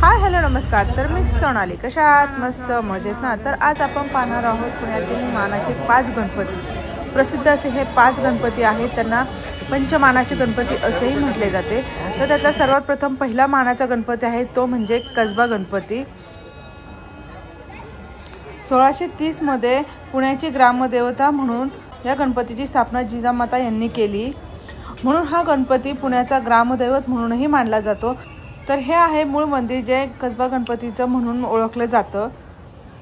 Hi hello नमस्कार। तर मी सोनाली, कशा आहात? मस्त मजेत ना। तर आज आपण पाहणार आहोत पुण्यातील मानाचे 5 गणपती। प्रसिद्ध असे हे 5 गणपती आहेत, त्यांना पंचमानाचे गणपती असेही म्हटले जाते। तर त्यातला सर्वात प्रथम पहिला मानाचा गणपती आहे तो म्हणजे कसबा गणपती। 1630 मध्ये पुण्याची ग्रामदेवता म्हणून या गणपतीची स्थापना जिजामाता यांनी केली, म्हणून हा गणपती पुण्याचा ग्रामदैवत म्हणूनही मानला जातो। तर हे आहे मूळ मंदिर जे कसबा गणपतीचं म्हणून ओळखलं जातं।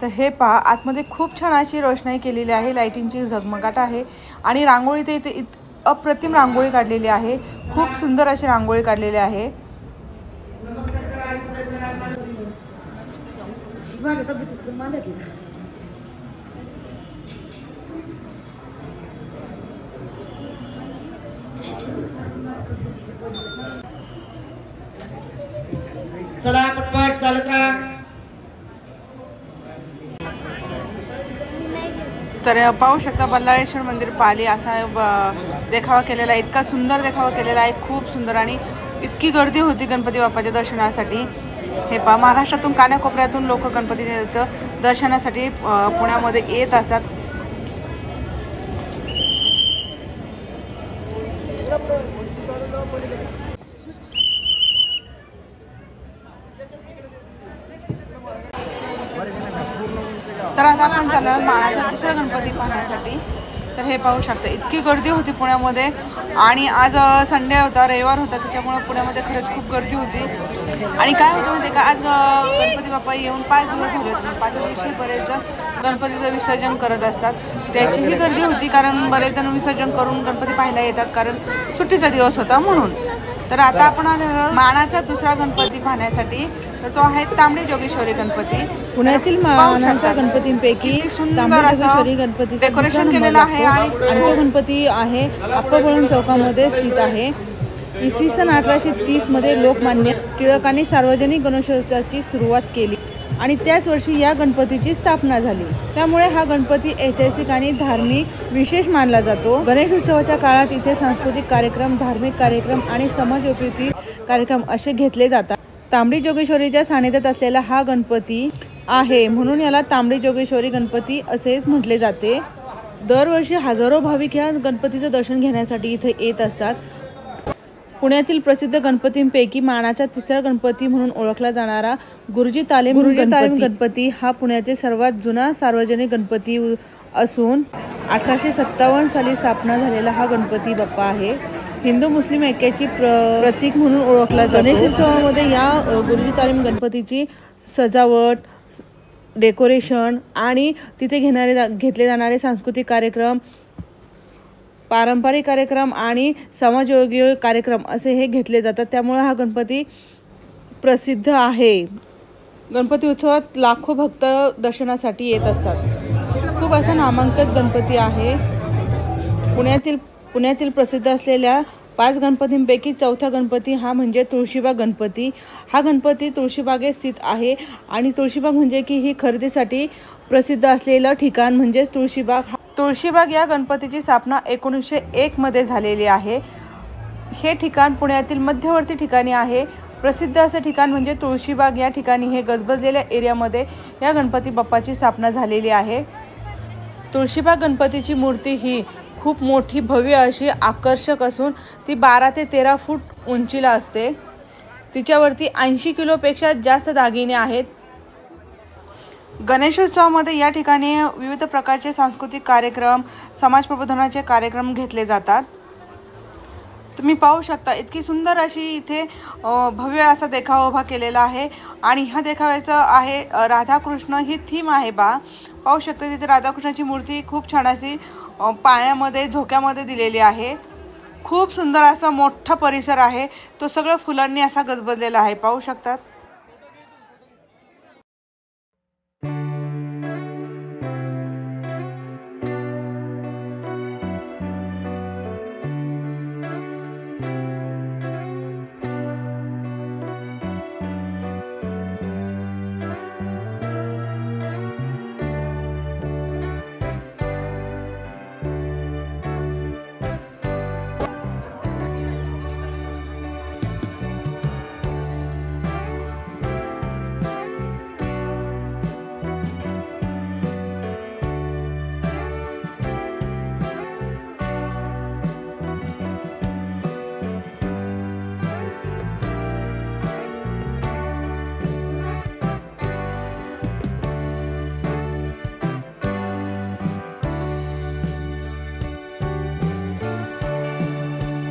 तर हे पहा, आतमध्ये खूप छान अशी रोषणाई केलेली आहे, लाईटिंगची झगमगाट आहे आणि रांगोळी ते इथे अप्रतिम रांगोळी काढलेली आहे, खूप सुंदर अशी रांगोळी काढलेली आहे। चला पटपट चालत राहा। तर पाहू शकता बल्लाळेश्वर मंदिर पाली असा देखावा केलेला आहे, इतका सुंदर देखावा केलेला आहे, खूप सुंदर। आणि इतकी गर्दी होती गणपती बाप्पाच्या दर्शनासाठी। हे पहा, महाराष्ट्रातून कानाकोपऱ्यातून लोक गणपतीच्या दर्शनासाठी पुण्यामध्ये येत असतात। तर आता आपण चाललो मानाचा दुसरा गणपती पाहण्यासाठी। तर हे पाहू शकता, इतकी गर्दी होती पुण्यामध्ये आणि आज संडे होता, रविवार होता, त्याच्यामुळे पुण्यामध्ये खरंच खूप गर्दी होती। आणि काय होतं माहिती का, आज गणपती बाप्पा येऊन 5 दिवस झाले होते, 5व्या दिवशी बरेच गणपतीचं विसर्जन करत असतात, त्याचीही गर्दी होती, कारण बरेच जण विसर्जन करून गणपती पाहायला येतात, कारण सुट्टीचा दिवस होता म्हणून। तर आता आपण मानाचा दुसरा गणपती पाहण्यासाठी, तर तो आहे तांबडी जोगेश्वरी गणपती। पुण्यातील मानाच्या गणपतींपैकी सुंदर असं गणपती डेकोरेशन केलेलं आहे आणि तो गणपती आहे अप्पबळवंत चौकामध्ये स्थित आहे। इसवी सन 1830 मध्ये लोकमान्य टिळकांनी सार्वजनिक गणेशोत्सवाची सुरुवात केली आणि त्याच वर्षी या गणपतीची स्थापना झाली, त्यामुळे हा गणपती ऐतिहासिक आणि धार्मिक विशेष मानला जातो। गणेश उत्सवाच्या काळात इथे सांस्कृतिक कार्यक्रम, धार्मिक कार्यक्रम आणि समाजोपयोगी कार्यक्रम असे घेतले जातात। तांबडी जोगेश्वरीच्या सानिध्यात असलेला हा गणपती आहे, म्हणून याला तांबडी जोगेश्वरी गणपती असेच म्हटले जाते। दरवर्षी हजारो भाविक या गणपतीचं दर्शन घेण्यासाठी इथे येत असतात। पुण्यातील प्रसिद्ध गणपतींपैकी मानाचा तिसरा गणपती म्हणून ओळखला जाणारा गुरुजी तालीम गणपती हा पुण्यातील सर्वात जुना सार्वजनिक गणपती असून 1857 साली स्थापना झालेला हा गणपती बाप्पा आहे। हिंदू मुस्लिम ऐक्याची प्रतीक म्हणून ओळखला जातो। गणेशोत्सवामध्ये या गुरुजी तालीम गणपतीची सजावट, डेकोरेशन आणि तिथे घेतले जाणारे सांस्कृतिक कार्यक्रम, पारंपरिक कार्यक्रम आणि समाजयोगी कार्यक्रम असे हे घेतले जातात, त्यामुळे हा गणपती प्रसिद्ध आहे। गणपती उत्सवात लाखो भक्त दर्शनासाठी येत असतात। खूप असा नामांकित गणपती आहे। पुण्यातील प्रसिद्ध असलेल्या 5 गणपतींपैकी चौथा गणपती हा म्हणजे तुळशीबाग गणपती। हा गणपती तुळशीबागेत स्थित आहे आणि तुळशीबाग म्हणजे की ही खरेदीसाठी प्रसिद्ध असलेलं ठिकाण म्हणजे तुळशीबाग। तुळशीबाग या गणपतीची स्थापना 1901 मध्ये झालेली आहे। हे ठिकाण पुण्यातील मध्यवर्ती ठिकाणी आहे। प्रसिद्ध असे ठिकाण म्हणजे तुळशीबाग या ठिकाणी हे गजबजलेल्या एरियामध्ये या गणपती बाप्पाची स्थापना झालेली आहे। तुळशीबाग गणपतीची मूर्ती ही खूप मोठी, भव्य अशी आकर्षक असून ती 12 ते 13 फूट उंचीला असते। तिच्यावरती 80 किलोपेक्षा जास्त दागिने आहेत। गणेशोत्सवामध्ये या ठिकाणी विविध प्रकारचे सांस्कृतिक कार्यक्रम, समाज प्रबोधनाचे कार्यक्रम घेतले जातात। तुम्ही पाहू शकता, इतकी सुंदर अशी इथे भव्य असा देखावा उभा केलेला आहे आणि ह्या देखाव्याचं आहे राधाकृष्ण ही थीम आहे। पाहू शकता तिथे राधाकृष्णाची मूर्ती खूप छान अशी पाण्यामध्ये झोक्यामध्ये दिलेली आहे। खूप सुंदर असा मोठा परिसर आहे, तो सगळं फुलांनी असा गजबजलेला आहे, पाहू शकतात।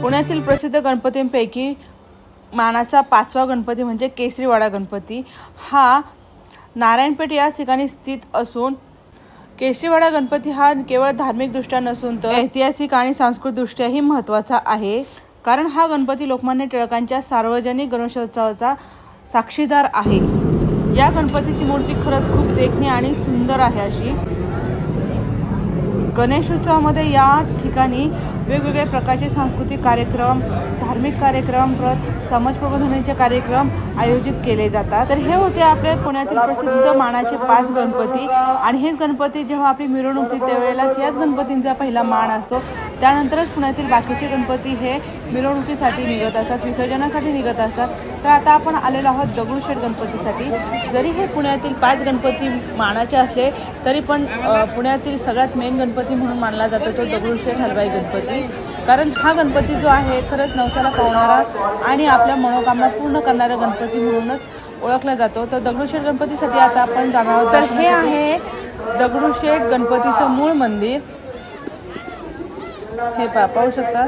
पुण्यातील प्रसिद्ध गणपतींपैकी मानाचा 5वा गणपती म्हणजे केसरीवाडा गणपती हा नारायणपेठ या ठिकाणी स्थित असून केसरीवाडा गणपती हा केवळ धार्मिकदृष्ट्या नसून तर ऐतिहासिक आणि सांस्कृतिकदृष्ट्याही महत्त्वाचा आहे, कारण हा गणपती लोकमान्य टिळकांच्या सार्वजनिक गणेशोत्सवाचा साक्षीदार आहे। या गणपतीची मूर्ती खरंच खूप देखणी आणि सुंदर आहे अशी। गणेशोत्सवामध्ये या ठिकाणी वेगवेगळ्या प्रकारचे सांस्कृतिक कार्यक्रम, धार्मिक कार्यक्रम, समाज प्रबोधनाचे कार्यक्रम आयोजित केले जातात। तर हे होते आपले पुण्यातील प्रसिद्ध मानाचे 5 गणपती आणि हेच गणपती जेव्हा आपली मिरवणूक होती त्यावेळेलाच याच गणपतींचा पहिला मान असतो। त्यानंतरच पुण्यातील बाकीचे गणपती हे मिरवणुकीसाठी निघत असतात, विसर्जनासाठी निघत असतात। तर आता आपण आलेलो आहोत दगडूशेठ गणपतीसाठी। जरी हे पुण्यातील 5 गणपती मानाचे असले तरी पण पुण्यातील सगळ्यात मेन गणपती म्हणून मानला जातो तो दगडूशेठ हलवाई गणपती, कारण हा गणपती जो आहे खरंच नवसाला पावणारा आणि आपल्या मनोकामना पूर्ण करणारा गणपती म्हणूनच ओळखला जातो। तर दगडूशेठ गणपतीसाठी आता आपण जाणार आहोत। तर हे आहे दगडूशेठ गणपतीचं मूळ मंदिर, हे पाहू शकता।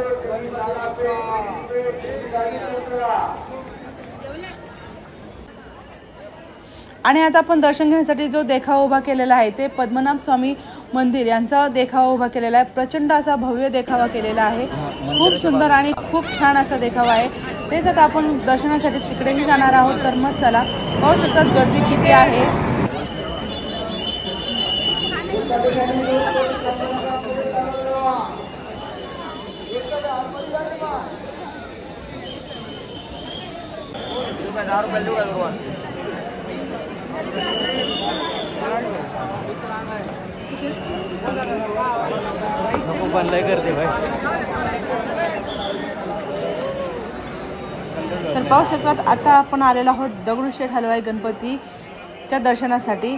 आणि आता आपण दर्शन घेण्यासाठी जो देखावा उभा केलेला आहे ते पद्मनाभ स्वामी मंदिर यांचा देखावा उभा केलेला आहे। प्रचंड असा भव्य देखावा केलेला आहे, खूप सुंदर आणि खूप छान असा देखावा आहे। तेच आता आपण दर्शनासाठी तिकडेही जाणार आहोत। तर मग चला, पाहू शकतात गर्दी किती आहे। तर पाहू शकतात आता आपण आलेलो आहोत दगडूशेठ हलवाई गणपतीच्या दर्शनासाठी।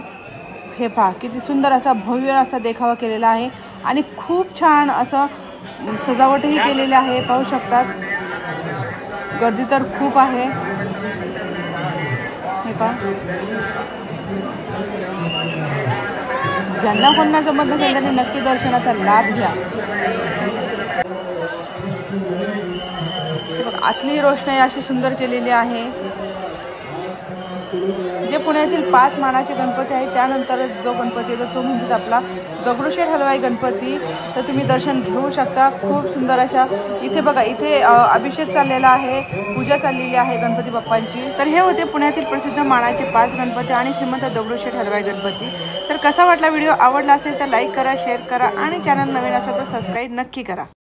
हे पहा किती सुंदर असा भव्य असा देखावा केलेला आहे आणि खूप छान असं सजावटही केलेली आहे। पाहू शकतात गर्दी तर खूप आहे। हे पहा, ज्यांना कोणाला जमत नसेल त्यांनी नक्की दर्शनाचा लाभ घ्या। आतली रोषणाई अशी सुंदर केलेली आहे। जे पुण्यातील 5 मानाचे गणपती आहेत त्यानंतर जो गणपती येतो तो म्हणजे आपला दगडूशेठ हलवाई गणपती। तर तुम्ही दर्शन घेऊ शकता। खूप सुंदर अशा इथे बघा, इथे अभिषेक चाललेला आहे, पूजा चाललेली आहे गणपती बाप्पांची। तर हे होते पुण्यातील प्रसिद्ध मानाचे 5 गणपती आणि श्रीमंत दगडूशेठ हलवाई गणपती। तर कसा वाटला व्हिडिओ? आवडला असेल तर लाईक करा, शेअर करा आणि चॅनल नवीन असेल तर सबस्क्राईब नक्की करा।